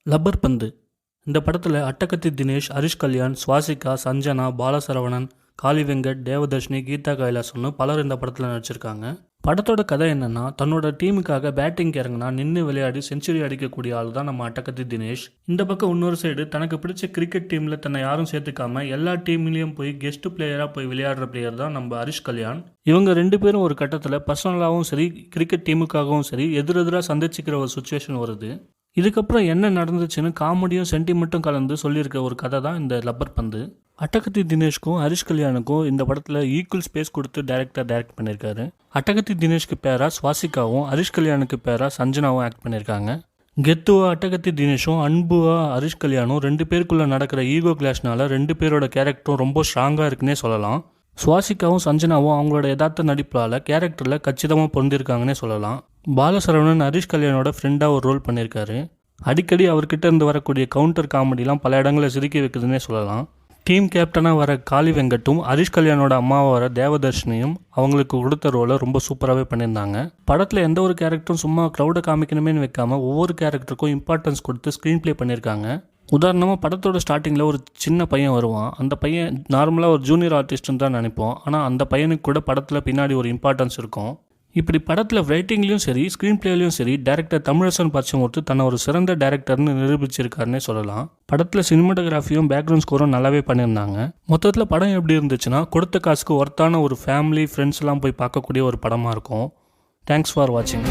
Rubber பந்து இந்த படத்தில் அட்டகத்தி தினேஷ், ஹரிஷ் கல்யாண், சுவாசிகா, சஞ்சனா, பாலசரவணன், காளி வெங்கட், தேவதர்ஷினி, கீதா கைலாசம்னு பலர் இந்த படத்தில் நடிச்சிருக்காங்க. படத்தோட கதை என்னன்னா, தன்னோட டீமுக்காக பேட்டிங் இறங்கினா நின்று விளையாடி செஞ்சுரி அடிக்கக்கூடிய ஆள் தான் நம்ம அட்டகத்தி தினேஷ். இந்த பக்கம் இன்னொரு சைடு தனக்கு பிடிச்ச கிரிக்கெட் டீமில் தன்னை யாரும் சேர்த்துக்காம எல்லா டீம்லேயும் போய் கெஸ்ட் பிளேயராக போய் விளையாடுற பிளேயர் தான் நம்ம ஹரிஷ் கல்யாண். இவங்க ரெண்டு பேரும் ஒரு கட்டத்தில் பர்சனலாகவும் சரி, கிரிக்கெட் டீமுக்காகவும் சரி எதிரெதிராக சந்திச்சுக்கிற ஒரு சுச்சுவேஷன் வருது. இதுக்கப்புறம் என்ன நடந்துச்சுன்னு காமெடியும் சென்டிமெண்ட்டும் கலந்து சொல்லியிருக்க ஒரு கதை தான் இந்த லப்பர் பந்து. அட்டகத்தி தினேஷ்க்கும் ஹரிஷ் கல்யாணுக்கும் இந்த படத்தில் ஈக்குவல் ஸ்பேஸ் கொடுத்து டைரக்ட் பண்ணியிருக்காரு. அட்டகத்தி தினேஷ்க்கு பேரா சுவாசிகாவும், ஹரிஷ் கல்யாணுக்கு பேரா சஞ்சனாவும் ஆக்ட் பண்ணியிருக்காங்க. கெத்துவா அட்டகத்தி தினேஷும், அன்புவா ஹரிஷ் கல்யாணும் ரெண்டு பேருக்குள்ளே நடக்கிற ஈகோ கிளாஷ்னால ரெண்டு பேரோட கேரக்டரும் ரொம்ப ஸ்ட்ராங்காக இருக்குன்னே சொல்லலாம். சுவாசிகாவும் சஞ்சனாவும் அவங்களோட யதார்த்த நடிப்பால் கேரக்டரில் கச்சிதமாக பொருந்திருக்காங்கன்னே சொல்லலாம். பாலசரவணன் ஹரிஷ் கல்யாணோட ஃப்ரெண்டாக ஒரு ரோல் பண்ணியிருக்காரு. அடிக்கடி அவர்கிட்ட இருந்து வரக்கூடிய கவுண்டர் காமெடிலாம் பல இடங்களில் சிரிக்க வைக்குதுன்னே சொல்லலாம். டீம் கேப்டனாக வர காளி வெங்கட்டும், ஹரிஷ் கல்யாணோட அம்மாவை வர தேவதர்ஷினியும் அவங்களுக்கு கொடுத்த ரோலை ரொம்ப சூப்பராகவே பண்ணியிருந்தாங்க. படத்தில் எந்த ஒரு கேரக்டரும் சும்மா க்ரௌடை காமிக்கணுமேனு வைக்காமல் ஒவ்வொரு கேரக்டருக்கும் இம்பார்ட்டன்ஸ் கொடுத்து ஸ்க்ரீன் ப்ளே பண்ணியிருக்காங்க. உதாரணமாக படத்தோட ஸ்டார்டிங்கில் ஒரு சின்ன பையன் வருவான். அந்த பையன் நார்மலாக ஒரு ஜூனியர் ஆர்டிஸ்ட்னு தான் நினைப்போம். ஆனால் அந்த பையனுக்கு கூட படத்தில் பின்னாடி ஒரு இம்பார்ட்டன்ஸ் இருக்கும். இப்படி படத்தில் ரைட்டிங்லேயும் சரி, ஸ்க்ரீன் பிளேலையும் சரி, டேரக்டர் தமிழரசன் பச்சைமுத்து தன்னை ஒரு சிறந்த டேரக்டர்னு நிரூபிச்சிருக்காருன்னே சொல்லலாம். படத்தில் சினிமாட்டோகிராஃபியும் பேக்ரவுண்ட் ஸ்கோரும் நல்லாவே பண்ணியிருந்தாங்க. மொத்தத்தில் படம் எப்படி இருந்துச்சுன்னா, கொடுத்த காசுக்கு ஒர்த்தான ஒரு ஃபேமிலி ஃப்ரெண்ட்ஸ்லாம் போய் பார்க்கக்கூடிய ஒரு படமாக இருக்கும். தேங்க்ஸ் ஃபார் வாட்சிங்.